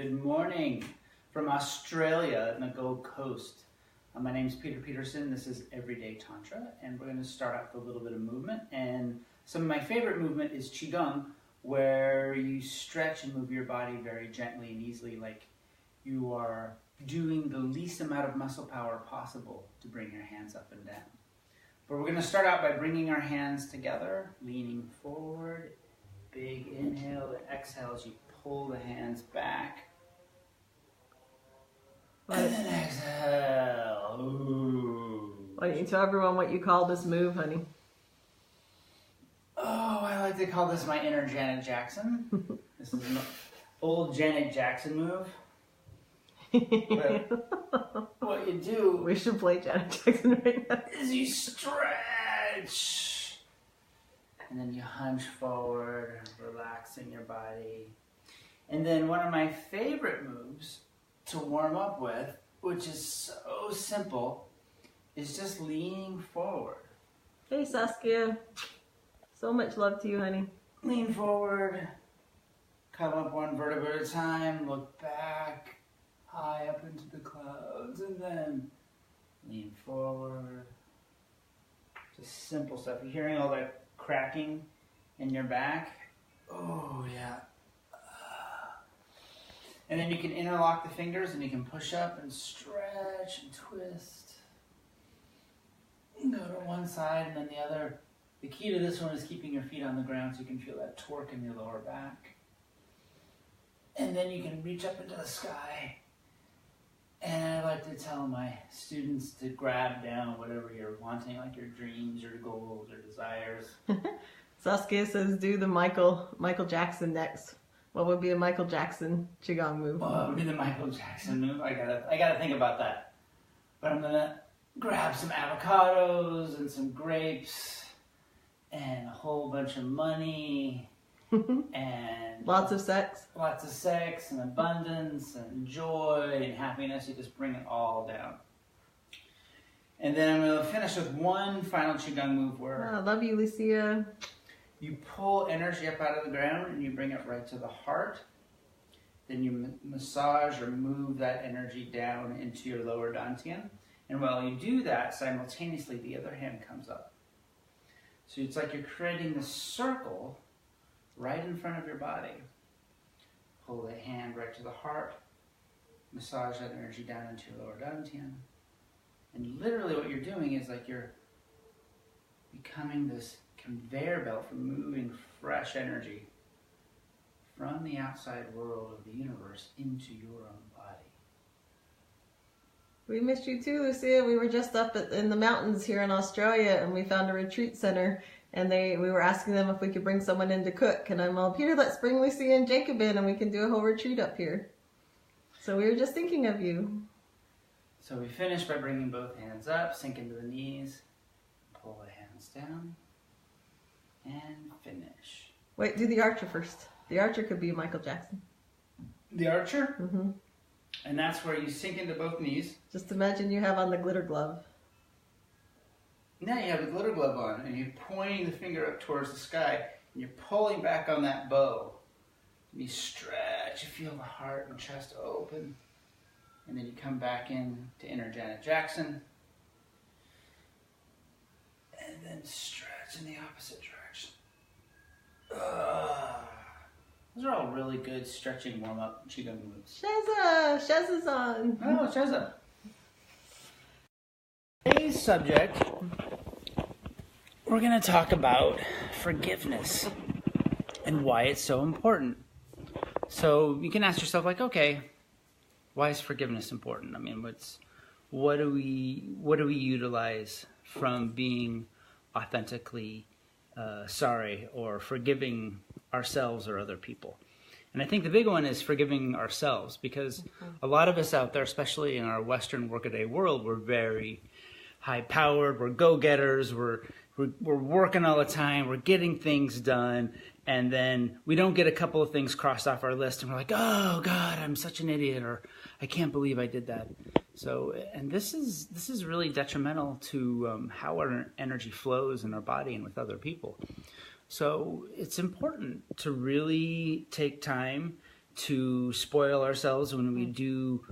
Good morning from Australia on the Gold Coast. My name is Peter Peterson. This is Everyday Tantra, and we're going to start out with a little bit of movement. And some of my favorite movement is Qigong, where you stretch and move your body very gently and easily, like you are doing the least amount of muscle power possible to bring your hands up and down. But we're going to start out by bringing our hands together, leaning forward. Big inhale and exhale as you pull the hands back. And then exhale. Ooh. Why don't you tell everyone what you call this move, honey? Oh, I like to call this my inner Janet Jackson. This is an old Janet Jackson move. But what you do... We should play Janet Jackson right now. ...is you stretch. And then you hunch forward, relaxing your body. And then one of my favorite moves to warm up with, which is so simple, is just leaning forward. Hey Saskia, so much love to you, honey. Lean forward, come up one vertebra at a time, look back, high up into the clouds, and then lean forward. Just simple stuff. You're hearing all that cracking in your back? Oh yeah. And then you can interlock the fingers and you can push up and stretch and twist. You go to one side and then the other. The key to this one is keeping your feet on the ground so you can feel that torque in your lower back. And then you can reach up into the sky. And I like to tell my students to grab down whatever you're wanting, like your dreams, your goals, your desires. Saskia says do the Michael Jackson next. What would be a Michael Jackson Qigong move? Well, it would be the Michael Jackson move. I gotta think about that. But I'm gonna grab some avocados and some grapes and a whole bunch of money and lots of sex and abundance and joy and happiness. You just bring it all down. And then I'm gonna finish with one final Qigong move where I love you, Lucia. You pull energy up out of the ground and you bring it right to the heart. Then you massage or move that energy down into your lower dantian. And while you do that, simultaneously the other hand comes up. So it's like you're creating this circle right in front of your body. Pull the hand right to the heart. Massage that energy down into your lower dantian. And literally what you're doing is like you're becoming this conveyor belt for moving fresh energy from the outside world of the universe into your own body. We missed you too, Lucia. We were just up in the mountains here in Australia and we found a retreat center and we were asking them if we could bring someone in to cook. And I'm all, Peter, let's bring Lucia and Jacob in and we can do a whole retreat up here. So we were just thinking of you. So we finish by bringing both hands up, sink into the knees, pull the hands down. And finish. Wait, do the archer first. The archer could be Michael Jackson. The archer? Mm-hmm. And that's where you sink into both knees. Just imagine you have on the glitter glove. Now you have the glitter glove on, and you're pointing the finger up towards the sky, and you're pulling back on that bow. And you stretch, you feel the heart and chest open. And then you come back in to inner Janet Jackson. And then stretch in the opposite direction. Those are all really good stretching warm-up Qigong moves. Sheza's on. Oh, Sheza. Today's subject, we're going to talk about forgiveness and why it's so important. So you can ask yourself, like, okay, why is forgiveness important? I mean, what do we utilize from being authentically sorry or forgiving ourselves or other people? And I think the big one is forgiving ourselves, because a lot of us out there, especially in our Western workaday world, we're very high-powered, we're go-getters, we're working all the time, we're getting things done, and then we don't get a couple of things crossed off our list, and we're like, oh God, I'm such an idiot, or I can't believe I did that. So, and this is really detrimental to how our energy flows in our body and with other people. So it's important to really take time to spoil ourselves when we do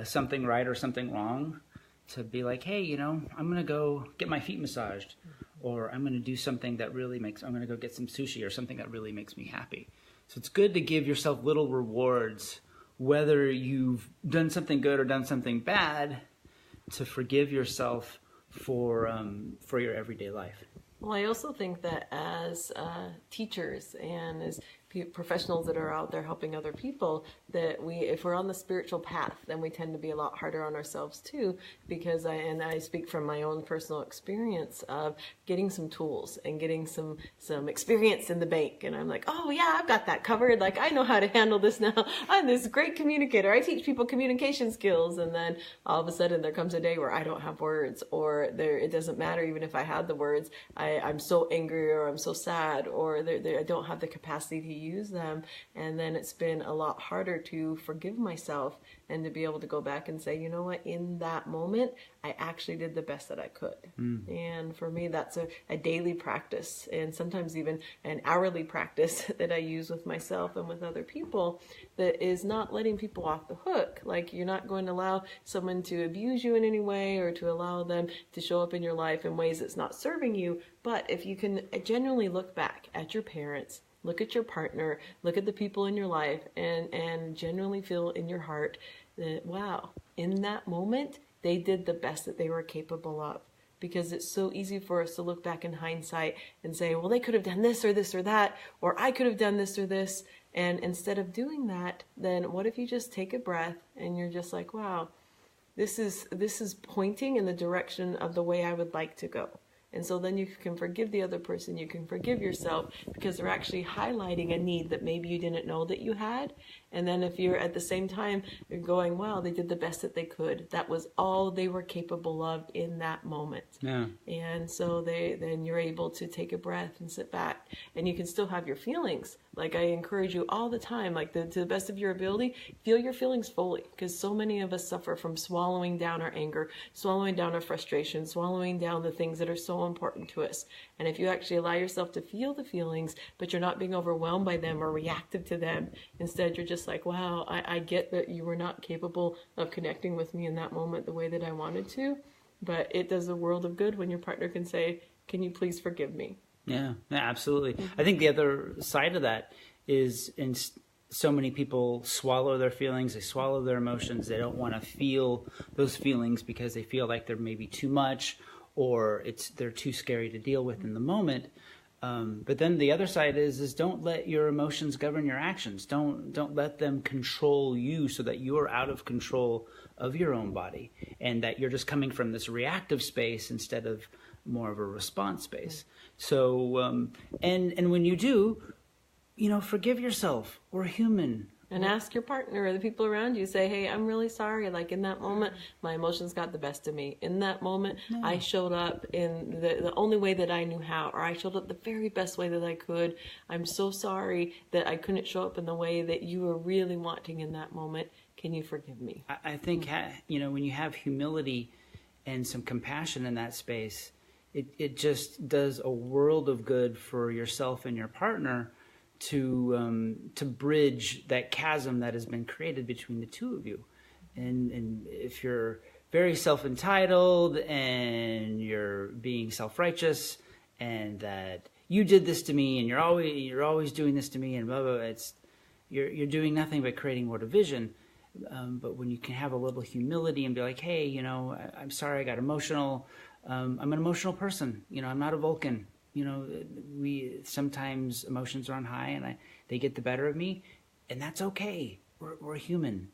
something right or something wrong, to be like, hey, you know, I'm going to go get my feet massaged, or I'm going to do something that really I'm going to go get some sushi or something that really makes me happy. So it's good to give yourself little rewards, whether you've done something good or done something bad, to forgive yourself for your everyday life. Well, I also think that as teachers and as professionals that are out there helping other people, that if we're on the spiritual path, then we tend to be a lot harder on ourselves too, because I speak from my own personal experience of getting some tools and getting some experience in the bank, and I'm like, oh yeah, I've got that covered, like I know how to handle this now, I'm this great communicator, I teach people communication skills, and then all of a sudden there comes a day where I don't have words, or it doesn't matter even if I had the words, I'm so angry, or I'm so sad, or I don't have the capacity to use them, and then it's been a lot harder to forgive myself and to be able to go back and say, you know what, in that moment I actually did the best that I could. And for me, that's a daily practice, and sometimes even an hourly practice that I use with myself and with other people, that is not letting people off the hook. Like, you're not going to allow someone to abuse you in any way, or to allow them to show up in your life in ways that's not serving you. But if you can genuinely look back at your parents, look at your partner, look at the people in your life, and genuinely feel in your heart that, wow, in that moment, they did the best that they were capable of. Because it's so easy for us to look back in hindsight and say, well, they could have done this or this or that, or I could have done this or this. And instead of doing that, then what if you just take a breath and you're just like, wow, this is pointing in the direction of the way I would like to go. And so then you can forgive the other person, you can forgive yourself, because they're actually highlighting a need that maybe you didn't know that you had. And then if you're at the same time, you're going, wow, they did the best that they could. That was all they were capable of in that moment. Yeah. And so then you're able to take a breath and sit back, and you can still have your feelings. Like, I encourage you all the time, like to the best of your ability, feel your feelings fully, because so many of us suffer from swallowing down our anger, swallowing down our frustration, swallowing down the things that are so important to us. And if you actually allow yourself to feel the feelings, but you're not being overwhelmed by them or reactive to them, instead you're just like, wow, I get that you were not capable of connecting with me in that moment the way that I wanted to, but it does a world of good when your partner can say, can you please forgive me? Yeah, absolutely. I think the other side of that is, so many people swallow their feelings, they swallow their emotions, they don't want to feel those feelings because they feel like they're maybe too much, or they're too scary to deal with in the moment. But then the other side is don't let your emotions govern your actions. Don't let them control you, so that you're out of control of your own body, and that you're just coming from this reactive space instead of more of a response space. So, and when you do, forgive yourself. We're human. And ask your partner or the people around you, say, hey, I'm really sorry. Like, in that moment, my emotions got the best of me. In that moment, I showed up in the only way that I knew how, or I showed up the very best way that I could. I'm so sorry that I couldn't show up in the way that you were really wanting in that moment. Can you forgive me? I think, when you have humility and some compassion in that space, it just does a world of good for yourself and your partner, to bridge that chasm that has been created between the two of you. And if you're very self-entitled and you're being self-righteous, and that you did this to me and you're always doing this to me and blah blah, you're doing nothing but creating more division. But when you can have a little humility and be like, hey, I'm sorry I got emotional. I'm an emotional person. I'm not a Vulcan. We sometimes emotions are on high and they get the better of me, and that's okay. We're human.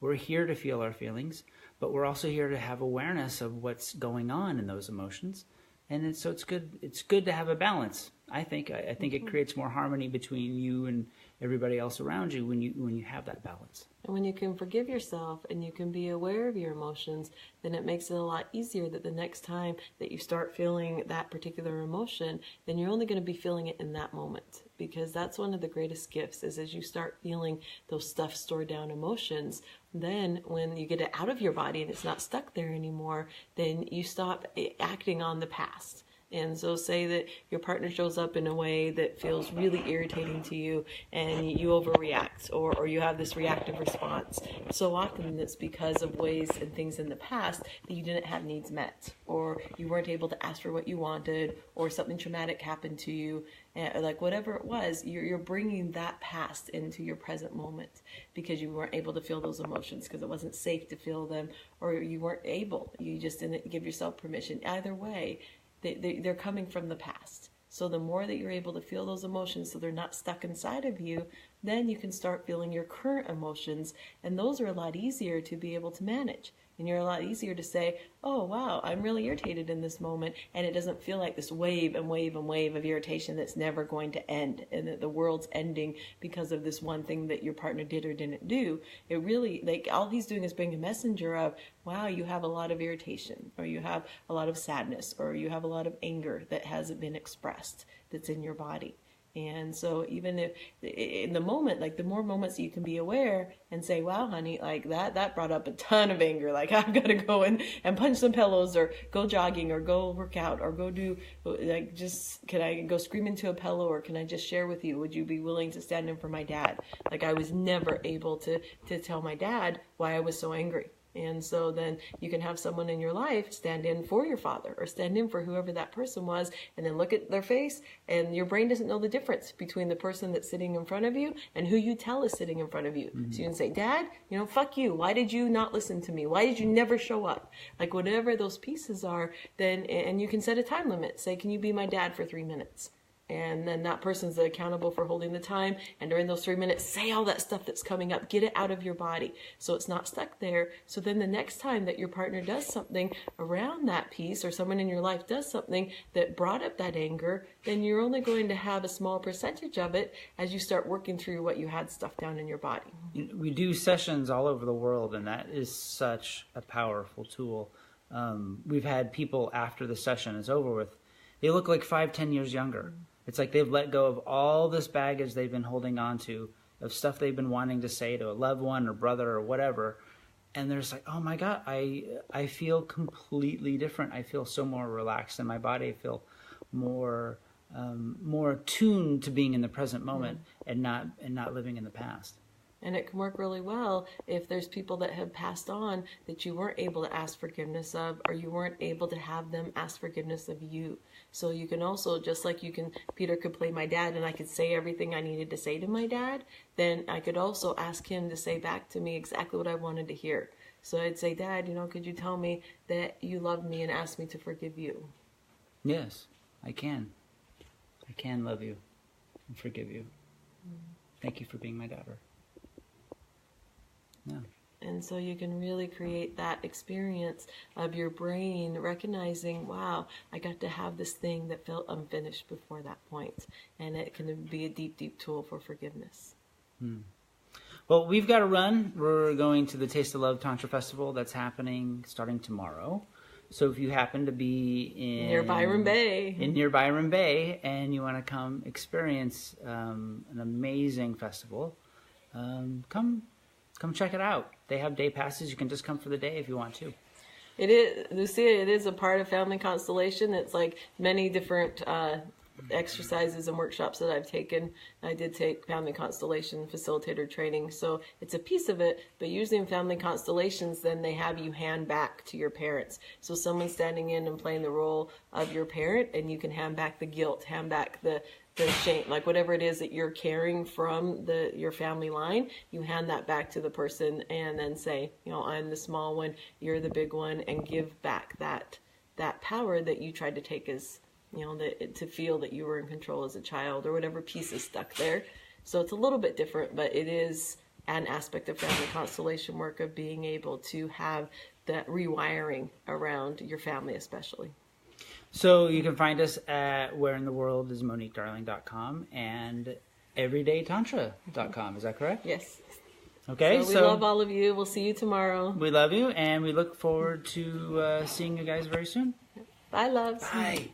We're here to feel our feelings, but we're also here to have awareness of what's going on in those emotions. And so it's good. It's good to have a balance. I think it creates more harmony between you and everybody else around you when you have that balance. And when you can forgive yourself and you can be aware of your emotions, then it makes it a lot easier that the next time that you start feeling that particular emotion, then you're only going to be feeling it in that moment. Because that's one of the greatest gifts, is as you start feeling those stuffed, stored down emotions, then when you get it out of your body and it's not stuck there anymore, then you stop acting on the past. And so say that your partner shows up in a way that feels really irritating to you and you overreact or you have this reactive response. So often it's because of ways and things in the past that you didn't have needs met, or you weren't able to ask for what you wanted, or something traumatic happened to you. Like whatever it was, you're bringing that past into your present moment because you weren't able to feel those emotions because it wasn't safe to feel them, or you weren't able. You just didn't give yourself permission. Either way, they're coming from the past. So the more that you're able to feel those emotions so they're not stuck inside of you, then you can start feeling your current emotions, and those are a lot easier to be able to manage. And you're a lot easier to say, oh, wow, I'm really irritated in this moment. And it doesn't feel like this wave and wave and wave of irritation that's never going to end and that the world's ending because of this one thing that your partner did or didn't do. It really, like, all he's doing is bring a messenger of, wow, you have a lot of irritation, or you have a lot of sadness, or you have a lot of anger that hasn't been expressed that's in your body. And so even if in the moment, like the more moments you can be aware and say, wow, honey, like that brought up a ton of anger. Like I've got to go and punch some pillows or go jogging or go work out or go do like, just, can I go scream into a pillow, or can I just share with you? Would you be willing to stand in for my dad? Like I was never able to tell my dad why I was so angry. And so then you can have someone in your life stand in for your father or stand in for whoever that person was, and then look at their face, and your brain doesn't know the difference between the person that's sitting in front of you and who you tell is sitting in front of you. Mm-hmm. So you can say, Dad, fuck you. Why did you not listen to me? Why did you never show up? Like whatever those pieces are, then, and you can set a time limit. Say, can you be my dad for 3 minutes? And then that person's accountable for holding the time. And during those 3 minutes, say all that stuff that's coming up. Get it out of your body so it's not stuck there. So then the next time that your partner does something around that piece, or someone in your life does something that brought up that anger, then you're only going to have a small percentage of it as you start working through what you had stuffed down in your body. We do sessions all over the world, and that is such a powerful tool. We've had people after the session is over with, they look like 5-10 years younger. It's like they've let go of all this baggage they've been holding on to, of stuff they've been wanting to say to a loved one or brother or whatever. And they're just like, oh my God, I feel completely different. I feel so more relaxed in my body. I feel more attuned to being in the present moment and not living in the past. And it can work really well if there's people that have passed on that you weren't able to ask forgiveness of, or you weren't able to have them ask forgiveness of you. So you can also, just like Peter could play my dad and I could say everything I needed to say to my dad, then I could also ask him to say back to me exactly what I wanted to hear. So I'd say, Dad, could you tell me that you love me and ask me to forgive you? Yes, I can. I can love you and forgive you. Thank you for being my daughter. Yeah. And so you can really create that experience of your brain recognizing, wow, I got to have this thing that felt unfinished before that point. And it can be a deep, deep tool for forgiveness. Well, we've got to run. We're going to the Taste of Love Tantra Festival that's happening starting tomorrow. So if you happen to be near Byron Bay, and you want to come experience an amazing festival, come check it out. They have day passes. You can just come for the day if you want to. It is, Lucia, it is a part of Family Constellation. It's like many different exercises and workshops that I've taken. I did take Family Constellation facilitator training, so it's a piece of it. But usually in Family Constellations, then they have you hand back to your parents. So someone's standing in and playing the role of your parent, and you can hand back the guilt, hand back the shame, like whatever it is that you're carrying from your family line, you hand that back to the person and then say, I'm the small one, you're the big one, and give back that power that you tried to take as, to feel that you were in control as a child, or whatever piece is stuck there. So it's a little bit different, but it is an aspect of family constellation work of being able to have that rewiring around your family especially. So you can find us at whereintheworldismoniquedarling.com and everydaytantra.com. Is that correct? Yes. Okay. So we love all of you. We'll see you tomorrow. We love you, and we look forward to seeing you guys very soon. Bye, loves. Bye.